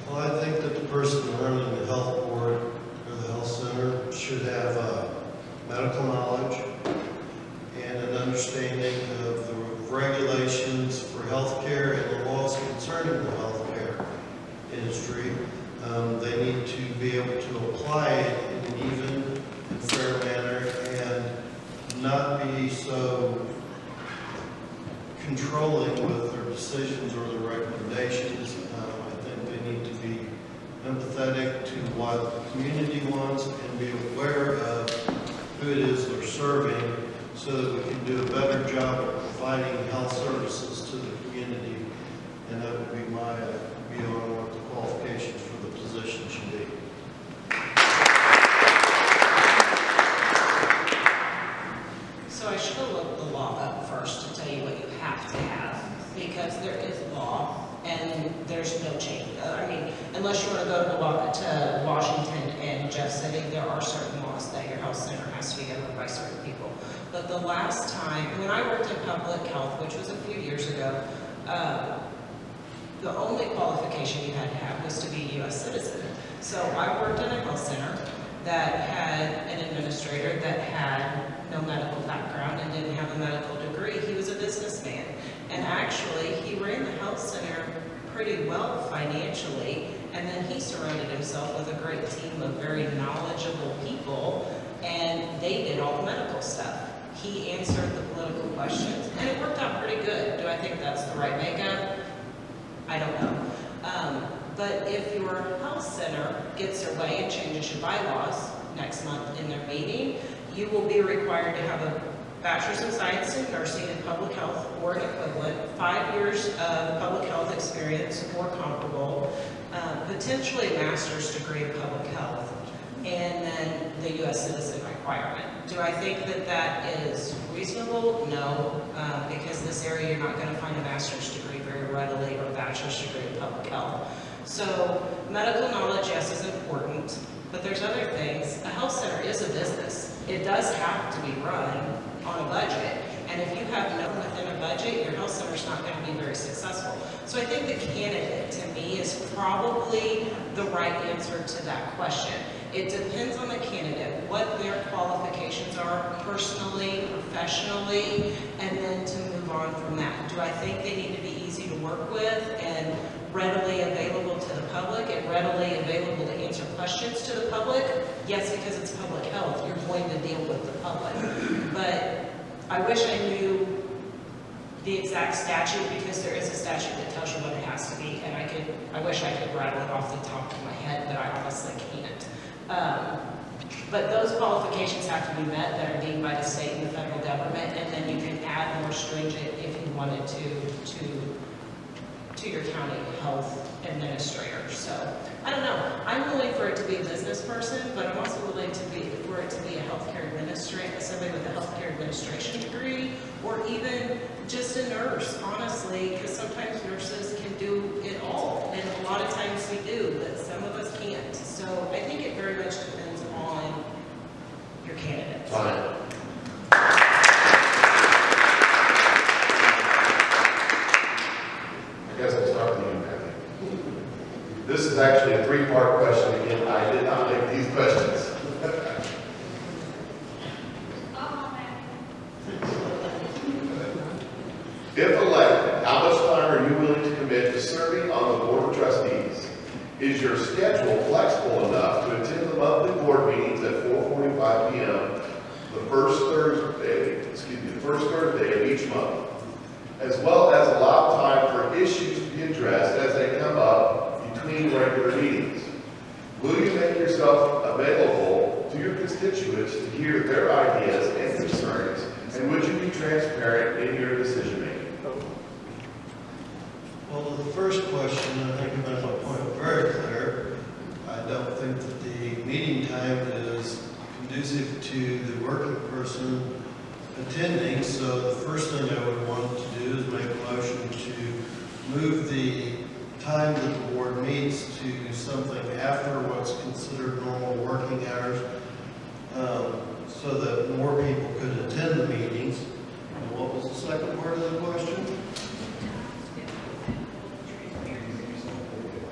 Well, I think that the person running the health board or the health center should have medical knowledge and an understanding of the regulations to apply it in an even and fair manner and not be so controlling with their decisions or their recommendations. I think they need to be empathetic to what the community wants and be aware of who it is they're serving so that we can do a better job of providing health services to the community. And that would be my view on what the qualifications for the position should be. So I should have looked the law up first to tell you what you have to have, because there is law and there's no change. I mean, unless you want to go to Washington and Jeff City, there are certain laws that your health center has to be governed by certain people. But the last time, when I worked in public health, which was a few years ago, the only qualification you had to have was to be a U.S. citizen. So I worked in a health center that had an administrator that had no medical background and didn't have a medical degree. He was a businessman. And actually, he ran the health center pretty well financially, and then he surrounded himself with a great team of very knowledgeable people, and they did all the medical stuff. He answered the political questions, and it worked out pretty good. Do I think that's the right makeup? I don't know. But if your health center gets their way and changes your bylaws next month in their meeting, you will be required to have a bachelor's in science in nursing in public health or an equivalent, 5 years of public health experience or comparable, potentially a master's degree in public health, and then the U.S. citizen requirement. Do I think that that is reasonable? No, because this area you're not going to find a master's degree very readily or a bachelor's degree in public health. So medical knowledge, yes, is important, but there's other things. A health center is a business. It does have to be run on a budget, and if you have nothing within a budget, your health center's not going to be very successful. So I think the candidate, to me, is probably the right answer to that question. It depends on the candidate, what their qualifications are personally, professionally, and then to move on from that. Do I think they need to be easy to work with and readily available to the public and readily available to answer questions to the public? Yes, because it's public health, you're going to deal with the public. But I wish I knew the exact statute, because there is a statute that tells you what it has to be, and I wish I could rattle it off the top of my head, but I honestly can't. But those qualifications have to be met that are deemed by the state and the federal government, and then you can add more stringent if you wanted to your county health administrator. So I don't know. I'm willing for it to be a business person, but I'm also willing for it to be a healthcare administrator, somebody with a healthcare administration degree, or even just a nurse, honestly, because sometimes nurses can do it all, and a lot of times we do, but some of us can't. So I think it very much depends on your candidates. Fine. I guess I'll start with you, Kathy. This is actually a three-part question. Again, I did not make these questions. If elected, how much time are you willing to commit to serving on the Board of Trustees? Is your schedule flexible enough to attend the monthly board meetings at 4:45 p.m. the first Thursday of each month, as well as allow time for issues to be addressed as they come up between regular meetings? Will you make yourself available to your constituents to hear their ideas and concerns, and would you be transparent in your decision making? Well, the first question, I think I made my point very clear. I don't think that the meeting time is conducive to the working person attending, so the first thing I would want to do is make a motion to move the time that the board meets to something after what's considered normal working hours, so that more people could attend the meetings. And what was the second part of the question?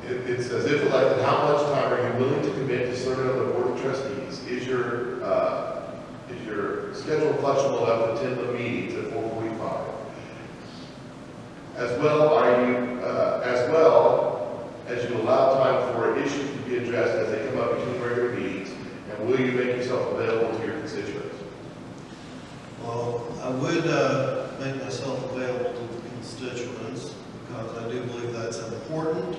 It says, if elected, how much time are you willing to commit to serving on the Board of Trustees? Is your schedule flexible enough to attend the meetings at 4:45? As well as you allow time for issues to be addressed as they come up between regular I would make myself available to constituents because I do believe that's important.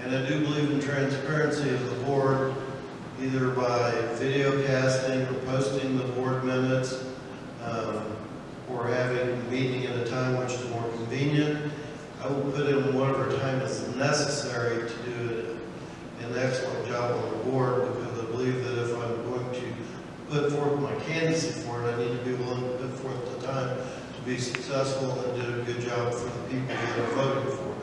And I do believe in transparency of the board, either by video casting or posting the board minutes, or having a meeting at a time which is more convenient. I will put in whatever time is necessary to do an excellent job on the board, because I believe that if I'm going to put forth my candidacy for it, I need to be willing to put forth the time to be successful and do a good job for the people that are voting for me.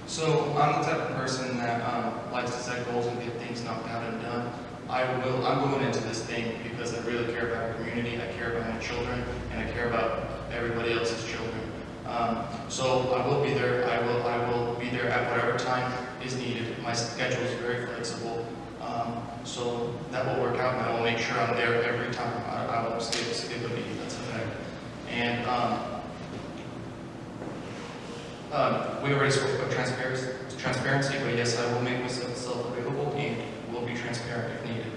So I'm the type of person that likes to set goals and get things knocked out and done. I'm going into this thing because I really care about our community, I care about my children, and I care about everybody else's children. So I will be there. I will be there at whatever time is needed. My schedule is very flexible, so that will work out, and I will make sure I'm there every time. I won't skip a meeting. That's a fact. And we already spoke about transparency, but yes, I will make myself available and will be transparent if needed.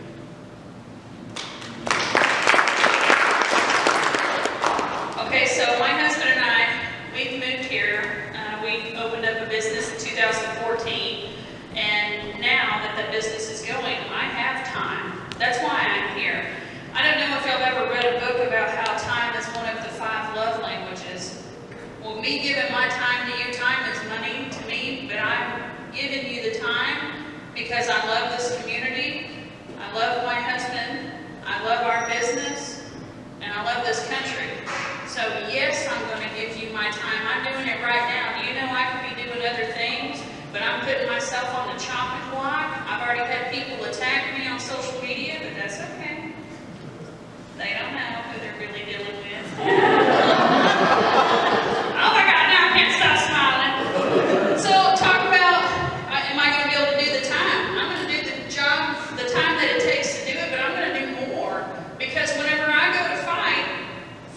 Okay, so my husband and I, we've moved here. We opened up a business in 2014, and now that the business is going, I have time. That's why I'm here. I don't know if y'all have ever read a book about how time is one of the 5 love languages. Well, me giving my time to you, time is money to me, but I'm giving you the time because I love this community, I love my husband, I love our business, and I love this country. So yes, I'm going to give you my time. I'm doing it right now. You know I could be doing other things, but I'm putting myself on the chopping block. I've already had people attack me on social media, but that's okay. They don't know who they're really dealing with. Oh my God, now I can't stop smiling. So talk about, am I going to be able to do the time? I'm going to do the job, the time that it takes to do it, but I'm going to do more. Because whenever I go to fight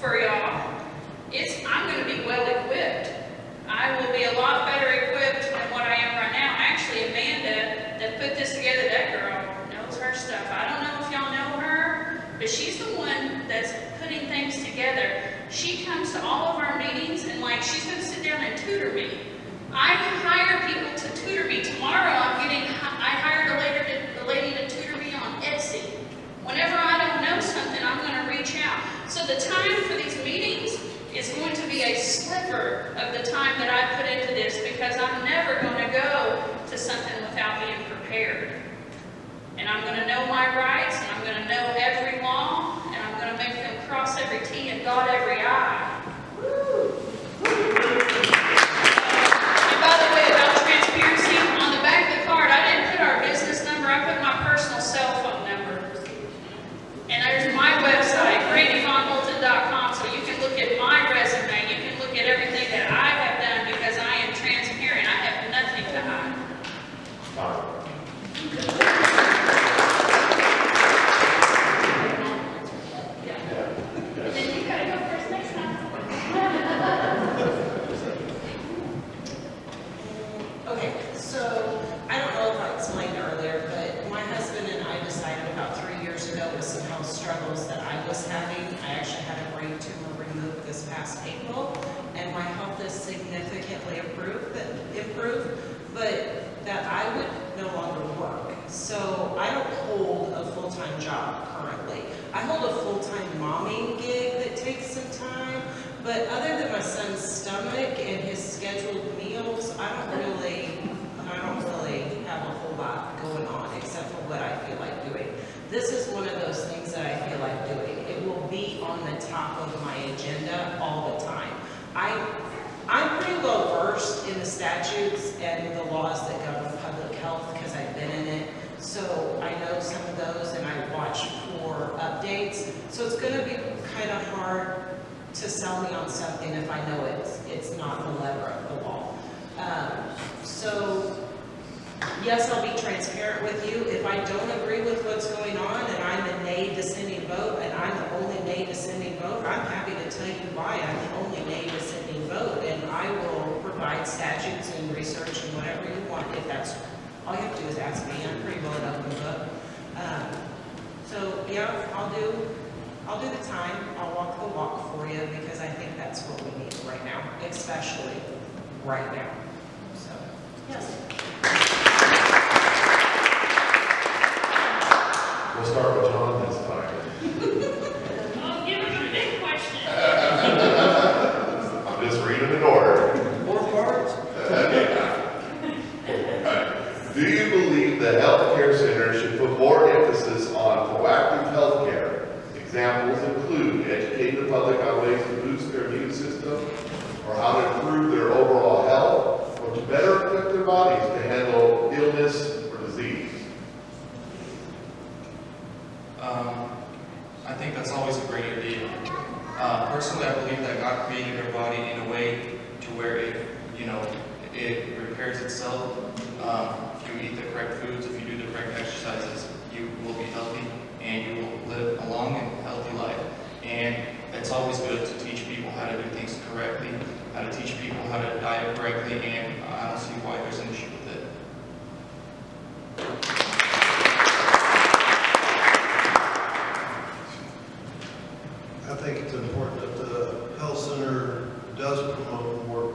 for y'all, I'm going to be well equipped. I will be a lot better equipped than what I am right now. Actually, Amanda, that put this together, that girl knows her stuff. I don't know if y'all know her, but she's the one that's putting things together. She comes to all of our meetings and she's going to sit down and tutor me. I hire people to tutor me. Tomorrow I hired a lady to tutor me on Etsy. Whenever I don't know something, I'm going to reach out. So the time for these meetings is going to be a sliver of the time that I put into this, because I'm never going to go to something without being prepared. And I'm going to know my rights, and I'm going to know every law, and I'm going to make them cross every T and dot every I. And by the way, about transparency, on the back of the card, I didn't put our business number, I put my personal cell phone number. And there's my website, BrandyVonHolton.com, so you can look at my resume, you can look at everything that I have done, because I am transparent. I have nothing to hide. Then you gotta go first next time. Okay, so I don't know if I explained earlier, but my husband and I decided about 3 years ago with some health struggles that I was having. I actually had a brain tumor removed this past April, and my health is significantly improved, but that I would no longer work. So I don't hold a full-time job currently. I hold a full-time momming gig that takes some time, but other than my son's stomach and his scheduled meals, I don't really have a whole lot going on except for what I feel like doing. This is one of those things that I feel like doing. It will be on the top of my agenda all the time. I'm pretty well versed in the statutes and the laws that govern public health because I've been in it. So I know some of those and I watch for updates. So it's going to be kind of hard to sell me on something if I know it's not the letter of the law. So yes, I'll be transparent with you. If I don't agree with what's going on and I'm a nay dissenting vote and I'm the only nay dissenting vote, I'm happy to tell you why I'm the only nay dissenting vote, and I will provide statutes and research and whatever you want if that's All you have to do is ask me. I'm pretty well an open book. So yeah, I'll do the time. I'll walk the walk for you because I think that's what we need right now, especially right now. So, yes. We'll start with John this time. Oh, give us a big question. I'm just reading in order. More parts? Do you believe the healthcare center should put more emphasis on proactive healthcare? Examples include educating the public on ways to boost their immune system, or how to improve their overall health, or to better equip their bodies to handle illness or disease. I think that's always a great idea. Personally, I believe that God created our body in a way to where it repairs itself. If you eat the correct foods, if you do the correct exercises, you will be healthy and you will live a long and healthy life. And it's always good to teach people how to do things correctly, how to teach people how to diet correctly, and I don't see why there's an issue with it. I think it's important that the health center does promote more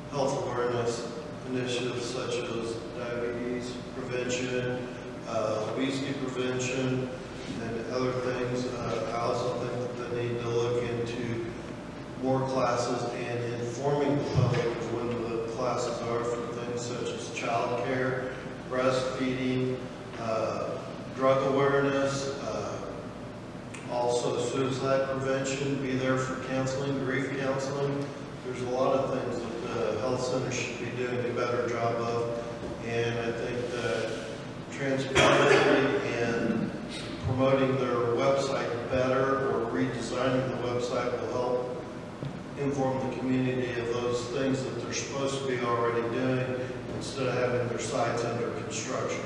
health awareness initiatives such as diabetes prevention, obesity prevention, and other things. I also think that they need to look into more classes and informing the public of when the classes are for things such as child care, breastfeeding, drug awareness, also suicide prevention, be there for counseling, grief counseling. There's a lot of things that the health center should be doing a better job of. And I think that transparency and promoting their website better or redesigning the website will help inform the community of those things that they're supposed to be already doing instead of having their sites under construction.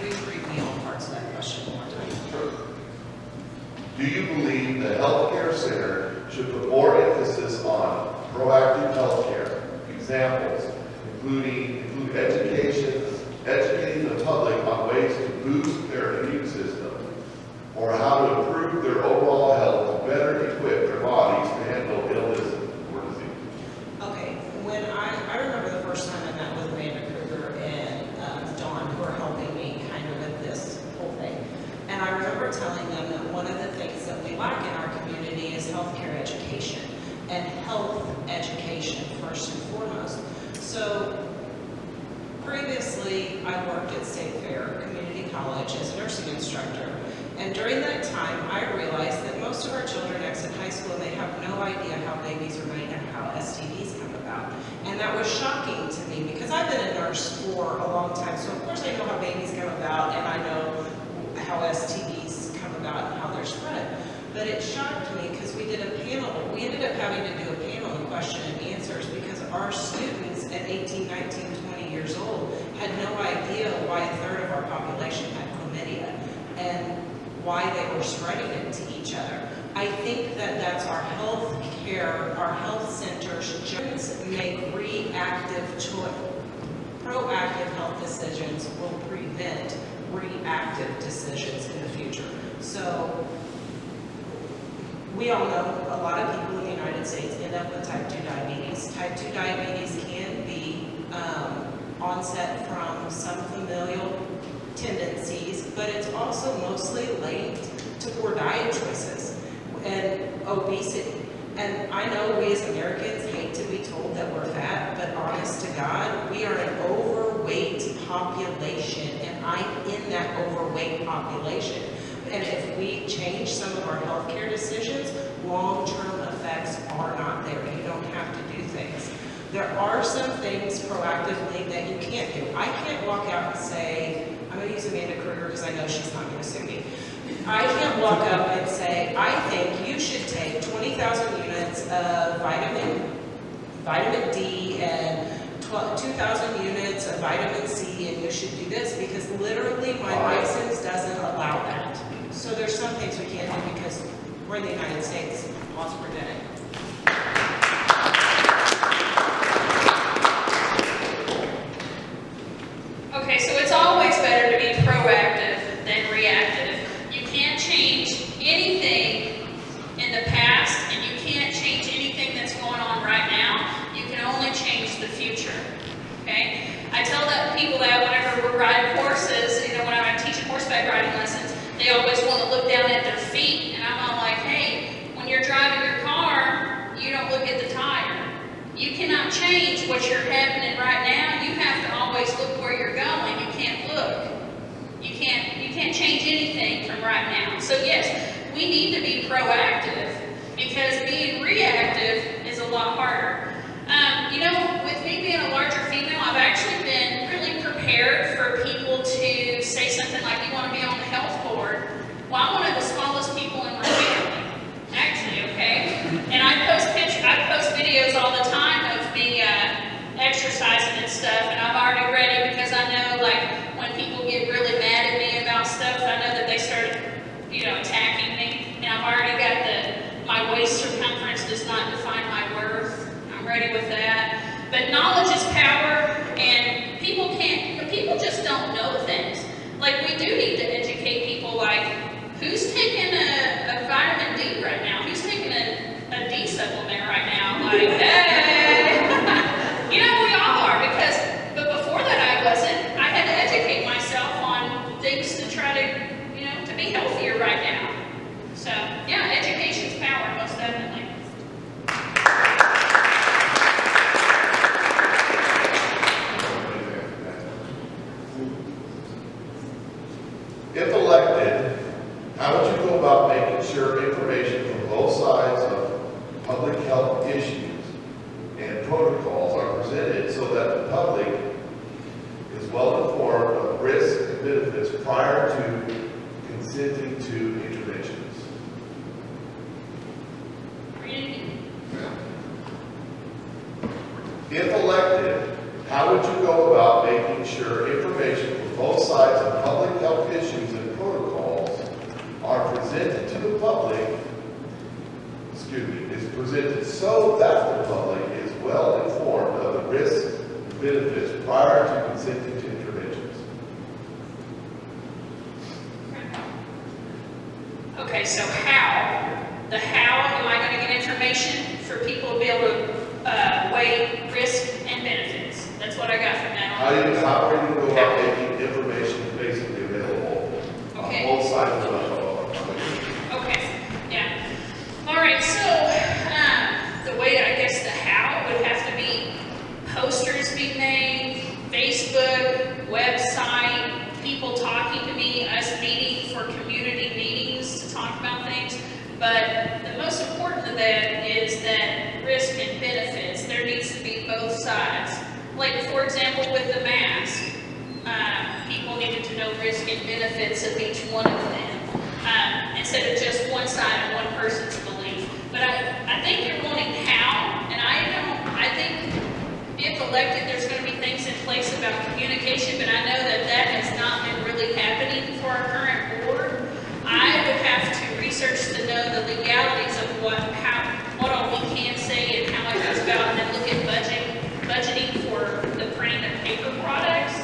Please read me all parts of that question one more time. Do you believe the healthcare center should put more emphasis on proactive healthcare? Examples include educating the public on ways to boost their immune system, or how to improve their overall health to better equip their bodies to handle illness or disease. Okay, when I remember the first time I met with Amanda Kruger and Dawn, who are helping me kind of with this whole thing. And I remember telling them that one of the things that we lack in our community is healthcare education, and health education first and foremost. So previously, I worked at State Fair Community College as a nursing instructor. And during that time, I realized that most of our children exit high school and they have no idea how babies are made and how STDs come about. And that was shocking to me because I've been a nurse for a long time. So of course I know how babies come about and I know how STDs come about and how they're spread. But it shocked me because we did a panel. We ended up having to do a panel and question and answers because our students at 18, 19, 20 years old had no idea why a third of our population had chlamydia and why they were spreading it to each other. I think that that's our health care, our health centers just make proactive health decisions will prevent reactive decisions in the future. So we all know a lot of people in the United States end up with type 2 diabetes. Type 2 diabetes can be onset from some familial tendencies, but it's also mostly linked to poor diet choices and obesity. And I know we as Americans hate to be told that we're fat, but honest to God, we are an overweight population, and I'm in that overweight population. And if we change some of our healthcare decisions, long-term effects are not there. You don't have to do things. There are some things proactively that you can't do. I can't walk out and say, I'm going to use Amanda Kruger because I know she's not going to sue me. I can't walk up and say, I think you should take 20,000 units of vitamin D and 2,000 units of vitamin C, and you should do this, because literally my license doesn't allow that. So there's some things we can't do because we're in the United States. Laws prevent it. people that whenever we're riding horses, you know, when I'm teaching horseback riding lessons, they always want to look down at their feet, and I'm all like, hey, when you're driving your car, you don't look at the tire. You cannot change what you're happening right now. You have to always look where you're going. You can't look. You can't change anything from right now. So yes, we need to be proactive because being reactive is a lot harder. You know, with me being a larger female, I've actually been really prepared for people to say something like, you want to be on the health board? Well, I'm one of the smallest people in my family, actually, okay? And I post videos all the time of me exercising and stuff, and I'm already ready because I know, like, when people get really mad at me about stuff, I know that they started, you know, attacking me, and I've already got my waist circumference does not define my worth. I'm ready with that. But knowledge is power, and people just don't know things. Like, we do need to educate people, like, who's taking a vitamin D right now? Who's taking a D supplement right now? Like, hey! You know, we all are, but before that I wasn't. I had to educate myself on things to try to, you know, to be healthier right now. So, yeah, education's power, most definitely. If elected, how would you go about making sure information from both sides of public health issues and protocols are presented so that the public is well informed of risks and benefits prior to consenting to interventions? If elected, how would you go about making sure information from both sides of public health issues and protocols are presented to the public, is presented so that the public is well informed of the risks and benefits prior to consenting to interventions? Okay, so the how am I going to get information for people to be able to weigh risk and benefits? That's what I got from that. How are you going to go about making information basically available on both sides of the public? Okay, yeah. All right, so the way, I guess the how would have to be posters being made, Facebook, website, people talking to me, us meeting for community meetings to talk about things. But the most important of that is that risk and benefits, there needs to be both sides. Like, for example, with the mask, people needed to know risk and benefits of each one of them, instead of just one side and one person's belief. But I think you're wanting how, and I think if elected, there's going to be things in place about communication, but I know that has not been really happening for our current board. I would have to research to know the legalities of what all we can say and how it goes about, and then look at budgeting for the printing of paper products.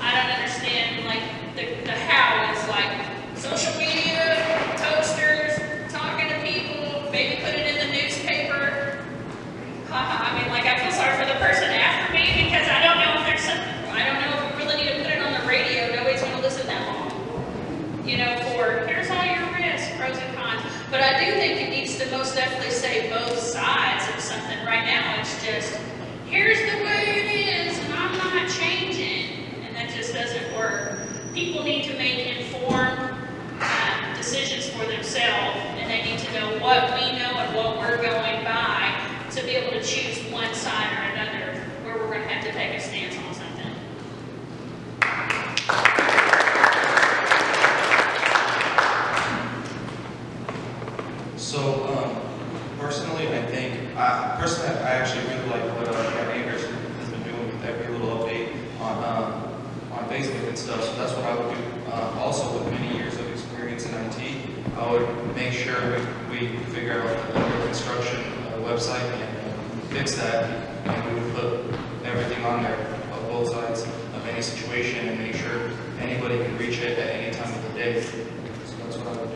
I don't understand, like, the how is like social media, posters, talking to people, maybe put it in the newspaper. I mean, like, I feel sorry for the person after me because I don't know if we really need to put it on the radio. Nobody's going to listen that long. You know, for here's all your risks, pros and cons. But I do think it needs to most definitely say both sides of something. Right now, it's just, here's the way it is, and I'm not changing. And that just doesn't work. People need to make informed decisions for themselves, and they need to know what we know and what we're going by to be able to choose one side or another where we're going to have to take a stance on something. So, personally, I actually really like what Gary Akers has been doing with every little update on Facebook and stuff. So that's what I would do. Also, with many years of experience in IT, I would make sure we figure out the construction website and fix that, and we would put everything on there of both sides of any situation and make sure anybody can reach it at any time of the day. So that's what I would do.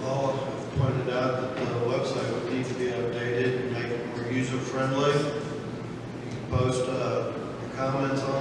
Well, I've pointed out that the website would need to be updated and make it more friendly. You can post your comments on